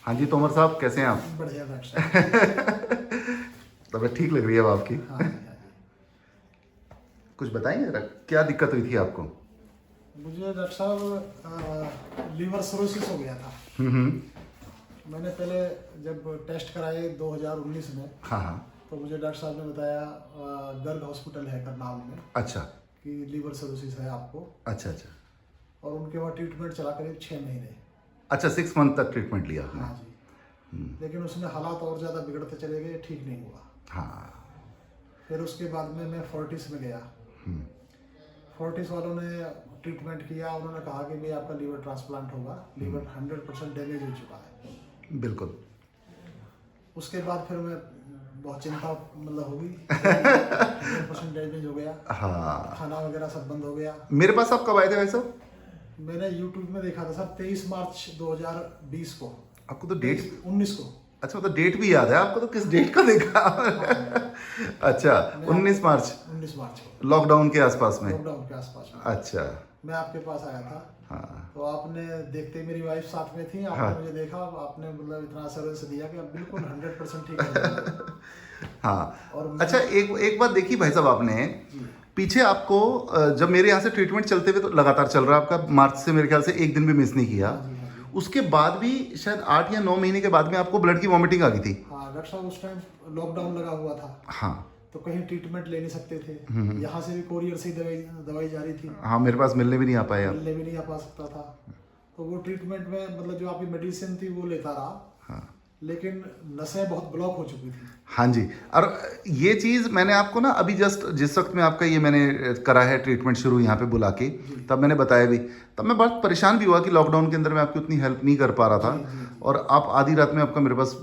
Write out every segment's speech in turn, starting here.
हाँ जी तोमर साहब, कैसे हैं आप? बढ़िया डॉक्टर साहब। तबीयत ठीक लग रही है अब आपकी? हाँ जी, हाँ कुछ बताइए जरा, क्या दिक्कत हुई थी आपको? जी। मुझे डॉक्टर साहब लीवर सिरोसिस हो गया था। हम्म। मैंने पहले जब टेस्ट कराए 2019 में, हाँ हाँ। तो मुझे डॉक्टर साहब ने बताया गर्ग हॉस्पिटल है करनाल में अच्छा कि लीवर सिरोसिस है आपको। अच्छा अच्छा। और उनके बाद ट्रीटमेंट चला करीब 6 महीने। अच्छा 6 मंथ तक ट्रीटमेंट लिया आपने? हाँ जी। लेकिन उसमें हालात और ज़्यादा बिगड़ते चले गए, ठीक नहीं हुआ। हाँ। फिर उसके बाद में मैं फोर्टिस में गया। फोर्टिस वालों ने ट्रीटमेंट किया। उन्होंने कहा कि भाई आपका लीवर ट्रांसप्लांट होगा, लीवर 100% डैमेज हो चुका है। बिल्कुल। उसके बाद फिर मैं बहुत चिंता मतलब होगी। 100% डैमेज हो गया, हाँ। खाना वगैरह सब बंद हो गया। मेरे पास आप कब आए थे भाई साहब? मैंने यूट्यूब में देखा था सर 23 मार्च 2020 को। आपको तो डेट 19 को। अच्छा मतलब डेट भी याद है आपको, तो किस डेट का देखा? अच्छा 19 मार्च 19 मार्च को लॉकडाउन के आसपास में? लॉकडाउन के आसपास में अच्छा। मैं आपके पास आया था। हाँ तो आपने देखते ही, मेरी वाइफ साथ में थी, आपने हाँ। मुझे देखा, आपने मतलब इतना सर्विस दिया कि अब बिल्कुल 100% ठीक है। हाँ। और मैं- अच्छा एक बात देखी भाई साहब आपने, जी पीछे आपको जब मेरे यहाँ से ट्रीटमेंट चलते हुए तो लगातार चल रहा है आपका, मार्च से मेरे ख्याल से एक दिन भी मिस नहीं किया। हाँ जी, हाँ जी। उसके बाद भी शायद 8 या 9 महीने के बाद में आपको ब्लड की वॉमिटिंग आ गई थी। हाँ डॉक्टर साहब, उस टाइम लॉकडाउन लगा हुआ था, हाँ तो कहीं ट्रीटमेंट ले नहीं सकते थे। यहाँ से भी कोरियर से ही दवाई जा रही थी, हाँ, मेरे पास मिलने भी नहीं आ पाए आप। मिलने भी नहीं आ पा सकता था। तो वो ट्रीटमेंट में मतलब जो आपकी मेडिसिन थी वो लेता रहा, हाँ लेकिन नसें बहुत ब्लॉक हो चुकी थी। हाँ जी। और ये चीज़ मैंने आपको ना अभी जस्ट जिस वक्त में आपका ये मैंने करा है ट्रीटमेंट शुरू यहाँ पे बुला के, तब मैंने बताया भी, तब मैं बहुत परेशान भी हुआ कि लॉकडाउन के अंदर मैं आपकी उतनी हेल्प नहीं कर पा रहा था। जी, जी। और आप आधी रात में आपका मेरे पास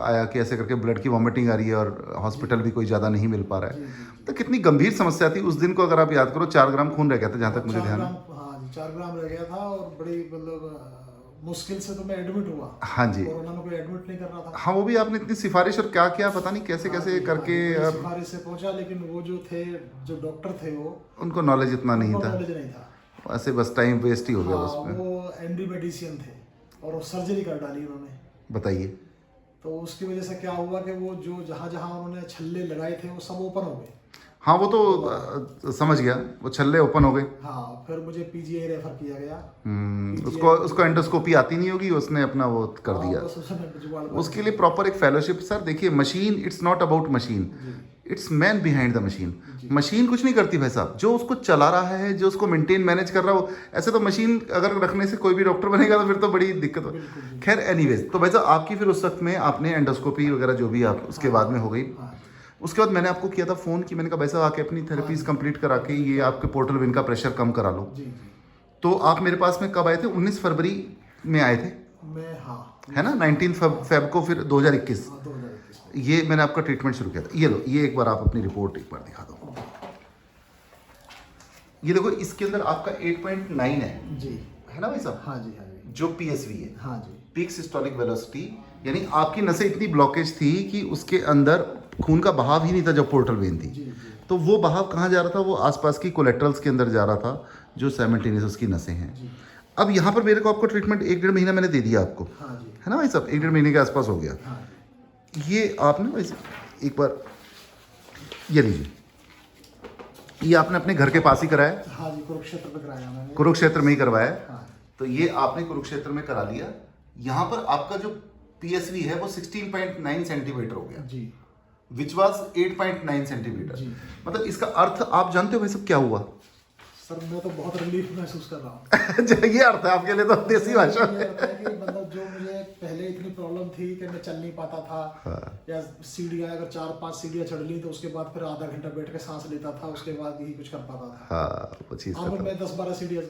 आया कि ऐसे करके ब्लड की वॉमिटिंग आ रही है और हॉस्पिटल भी कोई ज़्यादा नहीं मिल पा रहा है। तो कितनी गंभीर समस्या थी उस दिन को, अगर आप याद करो 4 ग्राम खून रह गया था जहाँ तक मुझे 4 ध्यान है। ग्राम, हाँ जी, 4 ग्राम रह गया था। और बड़ी मतलब मुश्किल से तो मैं एडमिट हुआ। हाँ जी। कोरोना में कोई एडमिट नहीं कर रहा था। हाँ वो भी आपने इतनी सिफारिश और क्या क्या पता नहीं कैसे हाँ कैसे जी, करके, हाँ जी, बड़ी और सिफारिश से पहुंचा, लेकिन वो जो थे, जो डॉक्टर थे, वो उनको नॉलेज इतना नहीं उनको था, नॉलेज नहीं था। ऐसे बस टाइम वेस्ट ही हो गया हाँ, उसमें। वो एमडी मेडिसिन थे और वो सर्जरी कर डाली उन्होंने। बताइए। तो उसकी वजह से क्या हुआ कि वो जो जहाँ जहाँ उन्होंने छल्ले लगाए थे वो सब ओपन हो गए। हाँ वो तो समझ गया, वो छल्ले ओपन हो गए। हाँ, फिर मुझे पीजीआई रेफर किया गया। उसको एंडोस्कोपी आती नहीं होगी, उसने अपना वो कर हाँ, दिया। बस उसमें जुगाड़ बन उसके लिए प्रॉपर एक फेलोशिप। सर देखिए, machine it's not about machine, it's man behind the machine. Machine कुछ नहीं करती भाई साहब, जो उसको चला रहा है, जो उसको मेंटेन मैनेज कर रहा हो। ऐसे तो मशीन अगर रखने से कोई भी डॉक्टर बनेगा तो फिर तो बड़ी दिक्कत हो। खैर एनीवेज, तो भाई साहब आपकी फिर उस वक्त में आपने एंडोस्कोपी वगैरह जो भी आप उसके बाद में हो गई। हाँ। उसके बाद मैंने आपको किया था फ़ोन कि मैंने कहा भाई साहब आके अपनी थेरेपीज कंप्लीट करा के ये आपके पोर्टल वेन का प्रेशर कम करा लो। जी जी। तो आप मेरे पास में कब आए थे? 19 फरवरी में आए थे, मैं, हाँ है ना? 19 फेब को फिर 2021 हाँ, 2021 में। ये मैंने आपका ट्रीटमेंट शुरू किया था। ये लो, ये एक बार आप अपनी रिपोर्ट एक बार दिखा दो। ये देखो, इसके अंदर आपका 8.9 है ना भाई साहब? हाँ जी, हाँ जी, जो PSV है, हाँ जी। पीक सिस्टोलिक वेलोसिटी, यानी आपकी नसें इतनी ब्लॉकेज थी कि उसके अंदर खून का बहाव ही नहीं था जब पोर्टल वेन थी। जी जी। तो वो बहाव कहाँ जा रहा था? वो आसपास की कोलेट्रल्स के अंदर जा रहा था, जो साइमल्टेनियस उसकी नसें हैं। अब यहाँ पर मेरे को आपको ट्रीटमेंट 1-1.5 महीना मैंने दे दिया आपको, हाँ जी, है ना भाई साहब? 1-1.5 महीने के आसपास हो गया। हाँ ये आपने भाई साहब एक बार ये लीजिए, ये आपने अपने घर के पास ही कराया? हाँ जी, कुरुक्षेत्र में कराया मैंने। कुरुक्षेत्र में ही करवाया है। हाँ तो ये आपने कुरुक्षेत्र में करा लिया। यहाँ पर आपका जो PSV है वो 16.9 सेंटीमीटर हो गया, जी विच वॉज 8.9 सेंटीमीटर। जी। मतलब इसका अर्थ आप जानते हो भाई साहब क्या हुआ? सर, मैं तो बहुत रिलीफ महसूस कर रहा हूँ। ये अर्थ है आपके लिए तो देसी भाषा ये होता है कि मतलब जो मुझे पहले इतनी प्रॉब्लम थी कि मैं चल नहीं पाता था, या सीढ़ियाँ अगर 4-5 सीढ़ियाँ चढ़ ली तो उसके बाद फिर आधा घंटा बैठ के सांस लेता था, उसके बाद ही कुछ कर पाता था। हाँ वो चीज़ अब मैं 10-12 सीढ़ियाँ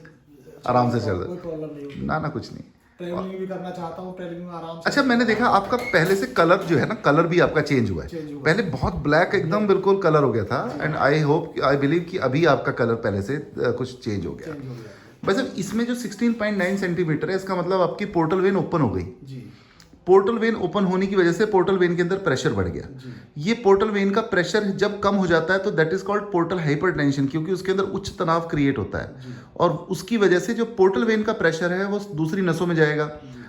आराम से चल कोई प्रॉब्लम नहीं होती। ना कुछ नहीं। ट्रेवलिंग भी करना चाहता हूँ, ट्रेवलिंग में आराम से। अच्छा मैंने देखा आपका पहले से कलर जो है ना, कलर भी आपका चेंज हुआ है। चेंज हुआ। पहले बहुत ब्लैक एकदम बिल्कुल कलर हो गया था, एंड आई बिलीव कि अभी आपका कलर पहले से कुछ चेंज हो गया। चेंज हो गया। वैसे इसमें जो 16.9 सेंटीमीटर है, इसका मतलब आपकी पोर्टल वेन ओपन हो गई। जी पोर्टल वेन ओपन होने की वजह से पोर्टल वेन के अंदर प्रेशर बढ़ गया। ये पोर्टल वेन का प्रेशर जब कम हो जाता है तो that is called portal hypertension, क्योंकि उसके अंदर उच्च तनाव क्रिएट होता है और उसकी वजह से जो पोर्टल वेन का प्रेशर है वो दूसरी नसों में जाएगा।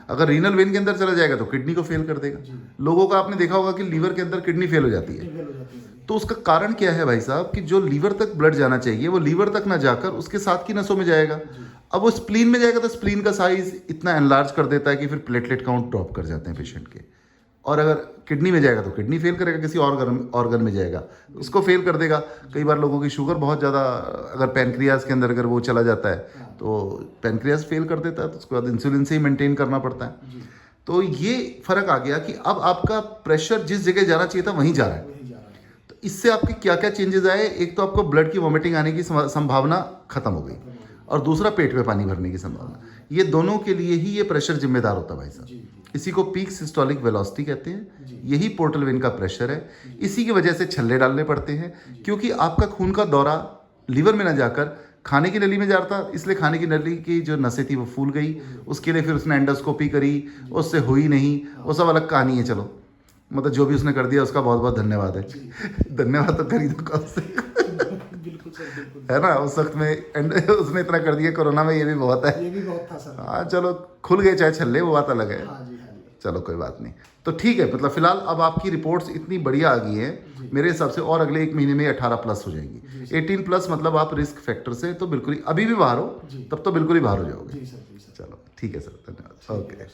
अगर रीनल वेन के अंदर चला जाएगा तो किडनी को फेल कर देगा। लोगों का आपने देखा होगा कि लीवर के अंदर किडनी फेल हो जाती है। फेल हो जाती है। तो उसका कारण क्या है भाई साहब, कि जो लीवर तक ब्लड जाना चाहिए वो लीवर तक ना जाकर उसके साथ की नसों में जाएगा। अब वो स्प्लीन में जाएगा तो स्प्लीन का साइज इतना एनलार्ज कर देता है कि फिर प्लेटलेट काउंट ड्रॉप कर जाते हैं पेशेंट के। और अगर किडनी में जाएगा तो किडनी फेल करेगा, किसी ऑर्गन में जाएगा उसको फेल कर देगा। कई बार लोगों की शुगर बहुत ज़्यादा, अगर पैनक्रियाज के अंदर अगर वो चला जाता है तो पैनक्रियाज फेल कर देता है, तो उसके बाद इंसुलिन से ही मेंटेन करना पड़ता है। तो ये फर्क आ गया कि अब आपका प्रेशर जिस जगह जाना चाहिए था वहीं जा रहा है। तो इससे आपके क्या क्या चेंजेस आए, एक तो आपको ब्लड की वॉमिटिंग आने की संभावना खत्म हो गई, और दूसरा पेट में पानी भरने की संभावना। ये दोनों के लिए ही ये प्रेशर जिम्मेदार होता है भाई साहब। इसी को पीक सिस्टोलिक वेलोसिटी कहते हैं। यही पोर्टल वेन का प्रेशर है। इसी की वजह से छल्ले डालने पड़ते हैं, क्योंकि आपका खून का दौरा लीवर में ना जाकर खाने की नली में जा रहा था, इसलिए खाने की नली की जो नसें थी वो फूल गई। उसके लिए फिर उसने एंडोस्कोपी करी, उससे हुई नहीं, वो सब अलग कहानी है। चलो, मतलब जो भी उसने कर दिया उसका बहुत बहुत धन्यवाद है। धन्यवाद तो करी दो कब से, बिल्कुल सर, बिल्कुल है ना। उस वक्त में उसने इतना कर दिया, कोरोना में ये भी बहुत है। ये भी बहुत था सर। हाँ चलो, खुल गए चाहे छल्ले, वो बात अलग है। हाँ जी, हाँ जी। चलो कोई बात नहीं। तो ठीक है, मतलब फिलहाल अब आपकी रिपोर्ट्स इतनी बढ़िया आ गई हैं मेरे हिसाब से, और अगले 1 महीने में 18 प्लस हो जाएंगी। 18 प्लस मतलब आप रिस्क फैक्टर से तो बिल्कुल ही, अभी भी बाहर हो तब तो बिल्कुल ही बाहर हो जाओगे। जी सर, जी सर। चलो ठीक है सर, धन्यवाद। ओके।